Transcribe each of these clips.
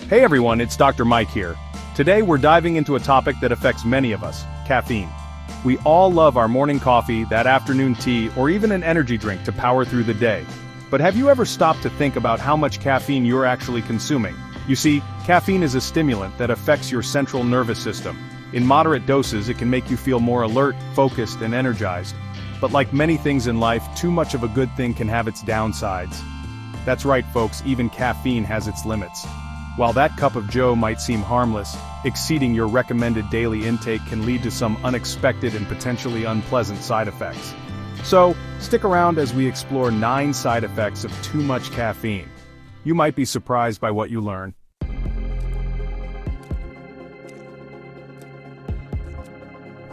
Hey everyone, it's Dr. Mike here. Today we're diving into a topic that affects many of us, caffeine. We all love our morning coffee, that afternoon tea, or even an energy drink to power through the day. But have you ever stopped to think about how much caffeine you're actually consuming? You see, caffeine is a stimulant that affects your central nervous system. In moderate doses, it can make you feel more alert, focused, and energized. But like many things in life, too much of a good thing can have its downsides. That's right, folks, even caffeine has its limits. While that cup of joe might seem harmless, exceeding your recommended daily intake can lead to some unexpected and potentially unpleasant side effects. So, stick around as we explore 9 side effects of too much caffeine. You might be surprised by what you learn.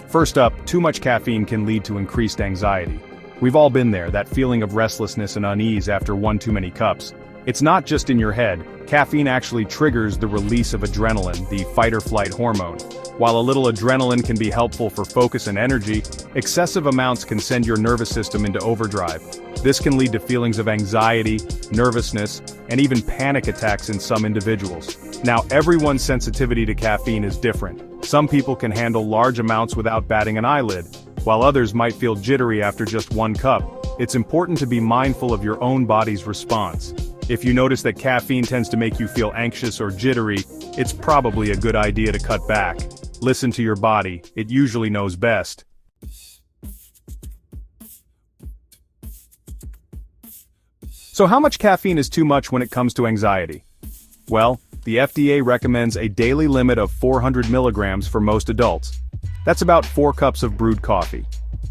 First up, too much caffeine can lead to increased anxiety. We've all been there, that feeling of restlessness and unease after one too many cups. It's not just in your head, caffeine actually triggers the release of adrenaline, the fight-or-flight hormone. While a little adrenaline can be helpful for focus and energy, excessive amounts can send your nervous system into overdrive. This can lead to feelings of anxiety, nervousness, and even panic attacks in some individuals. Now, everyone's sensitivity to caffeine is different. Some people can handle large amounts without batting an eyelid, while others might feel jittery after just one cup. It's important to be mindful of your own body's response. If you notice that caffeine tends to make you feel anxious or jittery, it's probably a good idea to cut back. Listen to your body, it usually knows best. So how much caffeine is too much when it comes to anxiety? Well, the FDA recommends a daily limit of 400 milligrams for most adults. That's about 4 cups of brewed coffee.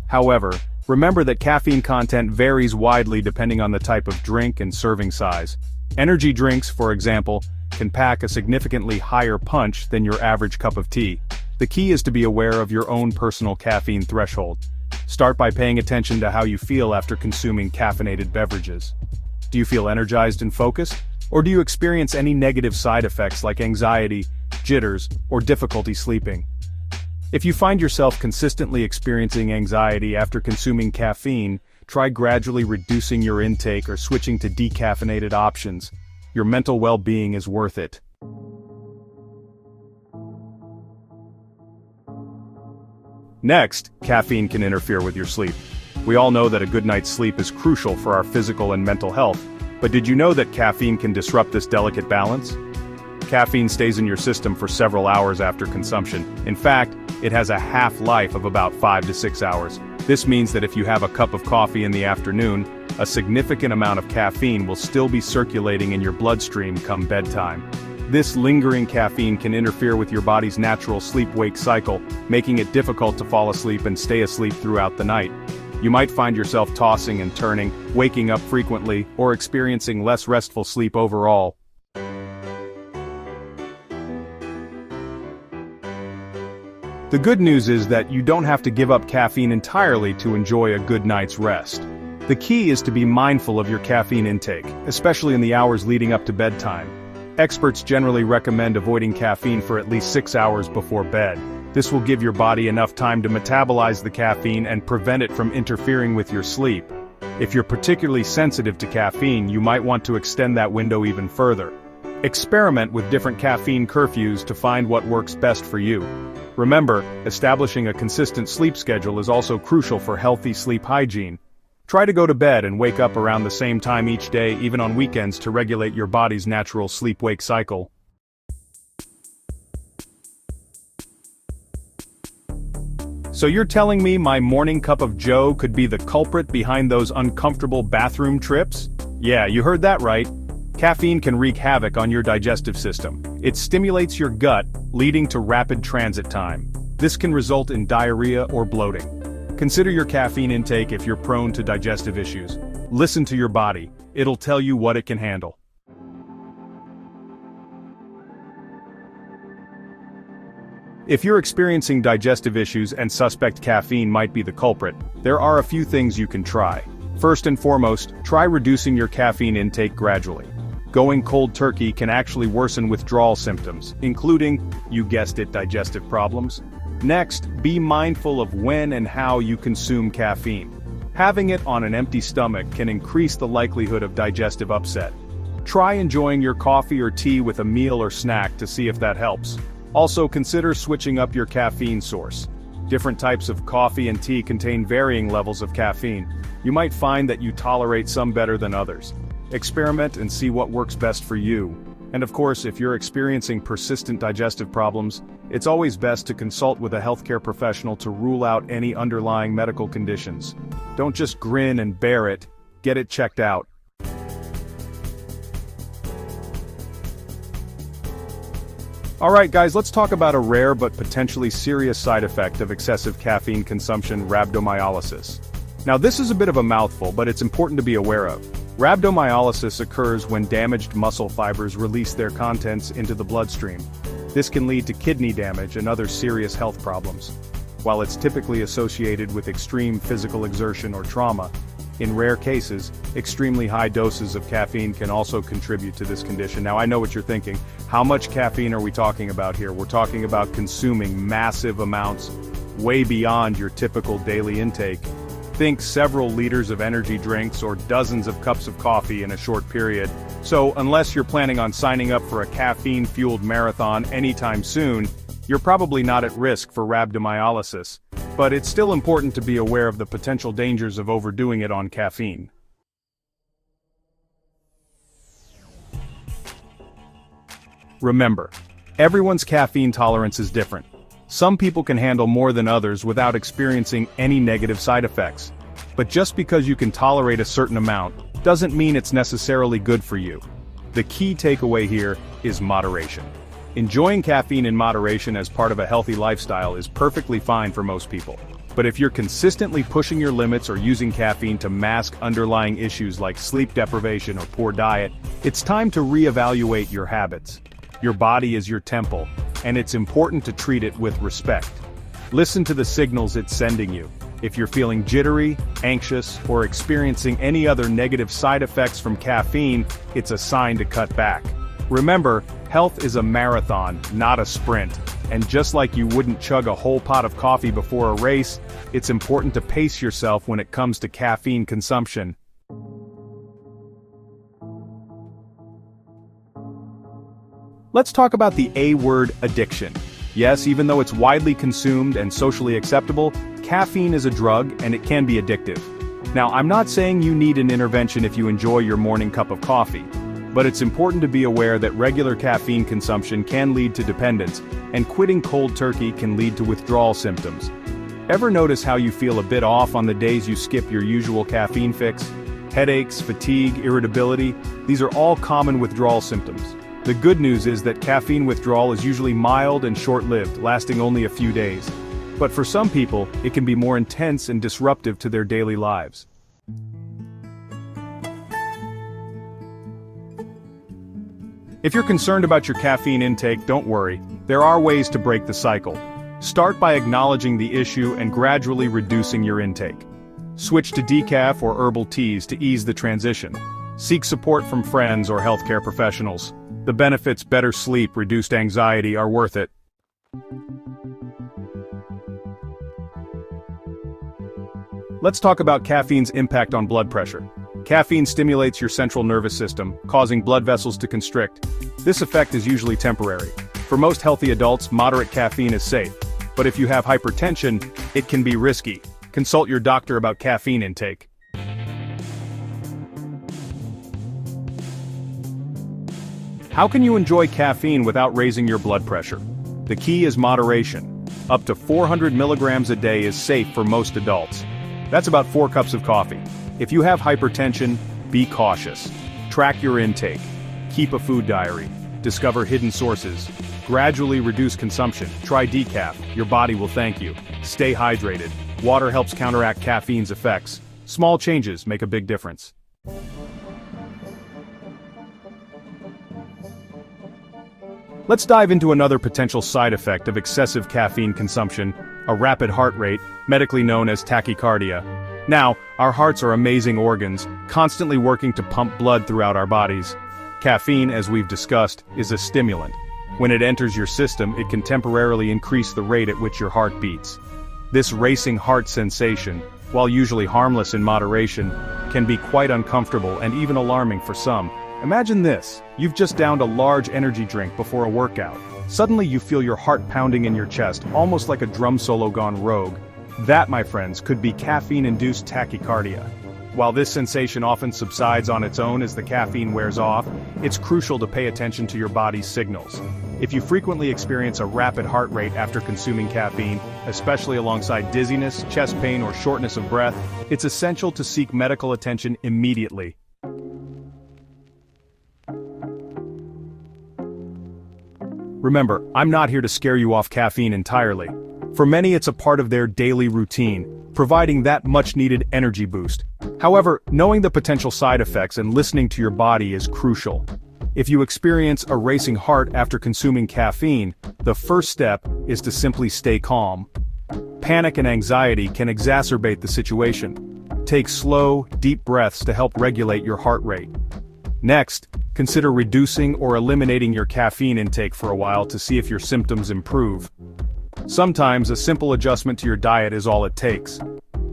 However, remember that caffeine content varies widely depending on the type of drink and serving size. Energy drinks, for example, can pack a significantly higher punch than your average cup of tea. The key is to be aware of your own personal caffeine threshold. Start by paying attention to how you feel after consuming caffeinated beverages. Do you feel energized and focused? Or do you experience any negative side effects like anxiety, jitters, or difficulty sleeping? If you find yourself consistently experiencing anxiety after consuming caffeine, try gradually reducing your intake or switching to decaffeinated options. Your mental well-being is worth it. Next, caffeine can interfere with your sleep. We all know that a good night's sleep is crucial for our physical and mental health, but did you know that caffeine can disrupt this delicate balance? Caffeine stays in your system for several hours after consumption. In fact, it has a half-life of about 5 to 6 hours. This means that if you have a cup of coffee in the afternoon, a significant amount of caffeine will still be circulating in your bloodstream come bedtime. This lingering caffeine can interfere with your body's natural sleep-wake cycle, making it difficult to fall asleep and stay asleep throughout the night. You might find yourself tossing and turning, waking up frequently, or experiencing less restful sleep overall. The good news is that you don't have to give up caffeine entirely to enjoy a good night's rest. The key is to be mindful of your caffeine intake, especially in the hours leading up to bedtime. Experts generally recommend avoiding caffeine for at least 6 hours before bed. This will give your body enough time to metabolize the caffeine and prevent it from interfering with your sleep. If you're particularly sensitive to caffeine, you might want to extend that window even further. Experiment with different caffeine curfews to find what works best for you. Remember, establishing a consistent sleep schedule is also crucial for healthy sleep hygiene. Try to go to bed and wake up around the same time each day, even on weekends, to regulate your body's natural sleep-wake cycle. So you're telling me my morning cup of joe could be the culprit behind those uncomfortable bathroom trips? Yeah, you heard that right. Caffeine can wreak havoc on your digestive system. It stimulates your gut, leading to rapid transit time. This can result in diarrhea or bloating. Consider your caffeine intake if you're prone to digestive issues. Listen to your body. It'll tell you what it can handle. If you're experiencing digestive issues and suspect caffeine might be the culprit, there are a few things you can try. First and foremost, try reducing your caffeine intake gradually. Going cold turkey can actually worsen withdrawal symptoms, including, you guessed it, digestive problems. Next, be mindful of when and how you consume caffeine. Having it on an empty stomach can increase the likelihood of digestive upset. Try enjoying your coffee or tea with a meal or snack to see if that helps. Also, consider switching up your caffeine source. Different types of coffee and tea contain varying levels of caffeine. You might find that you tolerate some better than others. Experiment and see what works best for you. And of course, if you're experiencing persistent digestive problems, it's always best to consult with a healthcare professional to rule out any underlying medical conditions. Don't just grin and bear it, get it checked out. Alright guys, let's talk about a rare but potentially serious side effect of excessive caffeine consumption: rhabdomyolysis. Now this is a bit of a mouthful, but it's important to be aware of. Rhabdomyolysis occurs when damaged muscle fibers release their contents into the bloodstream. This can lead to kidney damage and other serious health problems. While it's typically associated with extreme physical exertion or trauma, in rare cases, extremely high doses of caffeine can also contribute to this condition. Now I know what you're thinking. How much caffeine are we talking about here? We're talking about consuming massive amounts, way beyond your typical daily intake. Think several liters of energy drinks or dozens of cups of coffee in a short period. So unless you're planning on signing up for a caffeine-fueled marathon anytime soon, you're probably not at risk for rhabdomyolysis. But it's still important to be aware of the potential dangers of overdoing it on caffeine. Remember, everyone's caffeine tolerance is different. Some people can handle more than others without experiencing any negative side effects. But just because you can tolerate a certain amount, doesn't mean it's necessarily good for you. The key takeaway here is moderation. Enjoying caffeine in moderation as part of a healthy lifestyle is perfectly fine for most people. But if you're consistently pushing your limits or using caffeine to mask underlying issues like sleep deprivation or poor diet, it's time to reevaluate your habits. Your body is your temple, and it's important to treat it with respect. Listen to the signals it's sending you. If you're feeling jittery, anxious, or experiencing any other negative side effects from caffeine, it's a sign to cut back. Remember, health is a marathon, not a sprint. And just like you wouldn't chug a whole pot of coffee before a race, it's important to pace yourself when it comes to caffeine consumption. Let's talk about the A-word: addiction. Yes, even though it's widely consumed and socially acceptable, caffeine is a drug and it can be addictive. Now, I'm not saying you need an intervention if you enjoy your morning cup of coffee. But it's important to be aware that regular caffeine consumption can lead to dependence, and quitting cold turkey can lead to withdrawal symptoms. Ever notice how you feel a bit off on the days you skip your usual caffeine fix? Headaches, fatigue, irritability, these are all common withdrawal symptoms. The good news is that caffeine withdrawal is usually mild and short-lived, lasting only a few days. But for some people, it can be more intense and disruptive to their daily lives. If you're concerned about your caffeine intake, don't worry. There are ways to break the cycle. Start by acknowledging the issue and gradually reducing your intake. Switch to decaf or herbal teas to ease the transition. Seek support from friends or healthcare professionals. The benefits: better sleep, reduced anxiety, are worth it. Let's talk about caffeine's impact on blood pressure. Caffeine stimulates your central nervous system, causing blood vessels to constrict. This effect is usually temporary. For most healthy adults, moderate caffeine is safe. But if you have hypertension, it can be risky. Consult your doctor about caffeine intake. How can you enjoy caffeine without raising your blood pressure? The key is moderation. Up to 400 milligrams a day is safe for most adults. That's about 4 cups of coffee. If you have hypertension, be cautious. Track your intake. Keep a food diary. Discover hidden sources. Gradually reduce consumption. Try decaf. Your body will thank you. Stay hydrated. Water helps counteract caffeine's effects. Small changes make a big difference. Let's dive into another potential side effect of excessive caffeine consumption: a rapid heart rate, medically known as tachycardia. Now, our hearts are amazing organs, constantly working to pump blood throughout our bodies. Caffeine, as we've discussed, is a stimulant. When it enters your system, it can temporarily increase the rate at which your heart beats. This racing heart sensation, while usually harmless in moderation, can be quite uncomfortable and even alarming for some. Imagine this, you've just downed a large energy drink before a workout. Suddenly you feel your heart pounding in your chest, almost like a drum solo gone rogue. That, my friends, could be caffeine-induced tachycardia. While this sensation often subsides on its own as the caffeine wears off, it's crucial to pay attention to your body's signals. If you frequently experience a rapid heart rate after consuming caffeine, especially alongside dizziness, chest pain, or shortness of breath, it's essential to seek medical attention immediately. Remember, I'm not here to scare you off caffeine entirely. For many, it's a part of their daily routine, providing that much-needed energy boost. However, knowing the potential side effects and listening to your body is crucial. If you experience a racing heart after consuming caffeine, the first step is to simply stay calm. Panic and anxiety can exacerbate the situation. Take slow, deep breaths to help regulate your heart rate. Next, consider reducing or eliminating your caffeine intake for a while to see if your symptoms improve. Sometimes a simple adjustment to your diet is all it takes.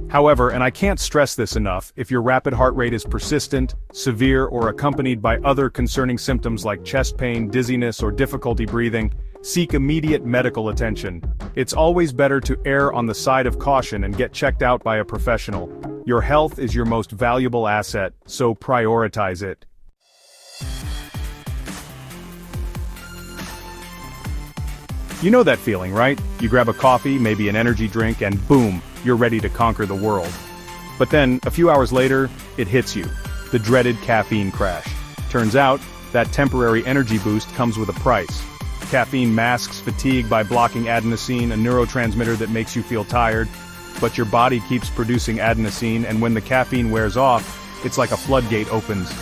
However, and I can't stress this enough, if your rapid heart rate is persistent, severe, or accompanied by other concerning symptoms like chest pain, dizziness, or difficulty breathing, seek immediate medical attention. It's always better to err on the side of caution and get checked out by a professional. Your health is your most valuable asset, so prioritize it. You know that feeling, right? You grab a coffee, maybe an energy drink, and boom, you're ready to conquer the world. But then, a few hours later, it hits you. The dreaded caffeine crash. Turns out, that temporary energy boost comes with a price. Caffeine masks fatigue by blocking adenosine, a neurotransmitter that makes you feel tired. But your body keeps producing adenosine, and when the caffeine wears off, it's like a floodgate opens.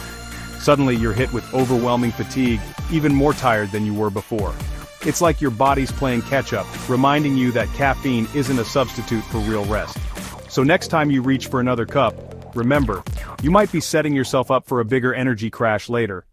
Suddenly you're hit with overwhelming fatigue, even more tired than you were before. It's like your body's playing catch-up, reminding you that caffeine isn't a substitute for real rest. So next time you reach for another cup, remember, you might be setting yourself up for a bigger energy crash later.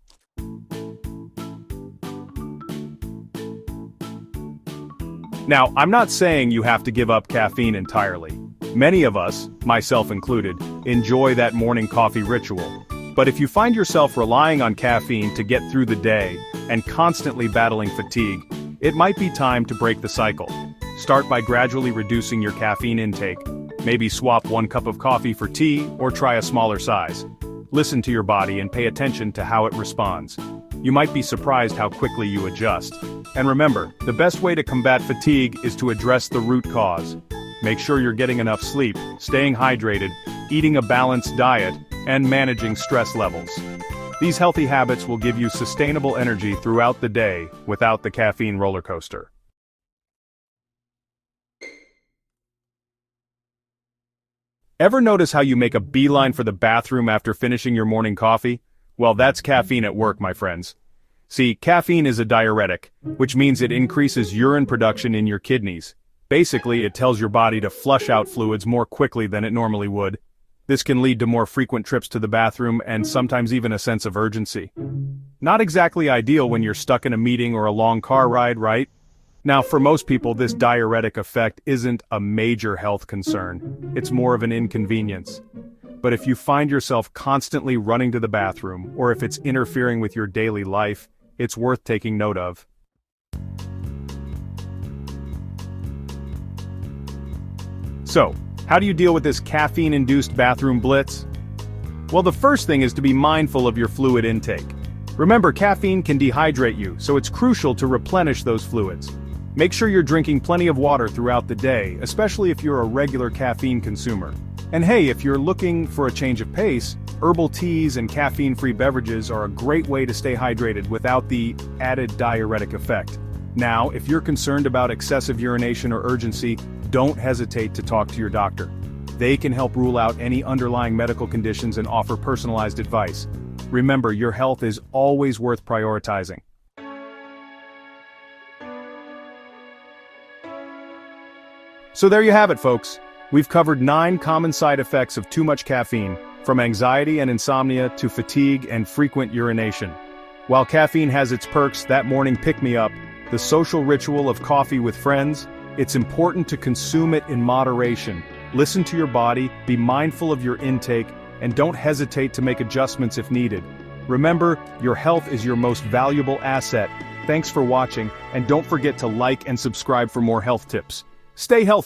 Now, I'm not saying you have to give up caffeine entirely. Many of us, myself included, enjoy that morning coffee ritual. But if you find yourself relying on caffeine to get through the day and constantly battling fatigue, it might be time to break the cycle. Start by gradually reducing your caffeine intake. Maybe swap 1 cup of coffee for tea or try a smaller size. Listen to your body and pay attention to how it responds. You might be surprised how quickly you adjust. And remember, the best way to combat fatigue is to address the root cause. Make sure you're getting enough sleep, staying hydrated, eating a balanced diet, and managing stress levels. These healthy habits will give you sustainable energy throughout the day without the caffeine roller coaster. Ever notice how you make a beeline for the bathroom after finishing your morning coffee? Well, that's caffeine at work, my friends. See, caffeine is a diuretic, which means it increases urine production in your kidneys. Basically, it tells your body to flush out fluids more quickly than it normally would. This can lead to more frequent trips to the bathroom and sometimes even a sense of urgency. Not exactly ideal when you're stuck in a meeting or a long car ride, right? Now, for most people, this diuretic effect isn't a major health concern. It's more of an inconvenience. But if you find yourself constantly running to the bathroom, or if it's interfering with your daily life, it's worth taking note of. So, how do you deal with this caffeine-induced bathroom blitz? Well, the first thing is to be mindful of your fluid intake. Remember, caffeine can dehydrate you, so it's crucial to replenish those fluids. Make sure you're drinking plenty of water throughout the day, especially if you're a regular caffeine consumer. And hey, if you're looking for a change of pace, herbal teas and caffeine-free beverages are a great way to stay hydrated without the added diuretic effect. Now, if you're concerned about excessive urination or urgency, don't hesitate to talk to your doctor. They can help rule out any underlying medical conditions and offer personalized advice. Remember, your health is always worth prioritizing. So there you have it, folks. We've covered 9 common side effects of too much caffeine, from anxiety and insomnia to fatigue and frequent urination. While caffeine has its perks, that morning pick-me-up, the social ritual of coffee with friends, it's important to consume it in moderation. Listen to your body, be mindful of your intake, and don't hesitate to make adjustments if needed. Remember, your health is your most valuable asset. Thanks for watching, and don't forget to like and subscribe for more health tips. Stay healthy.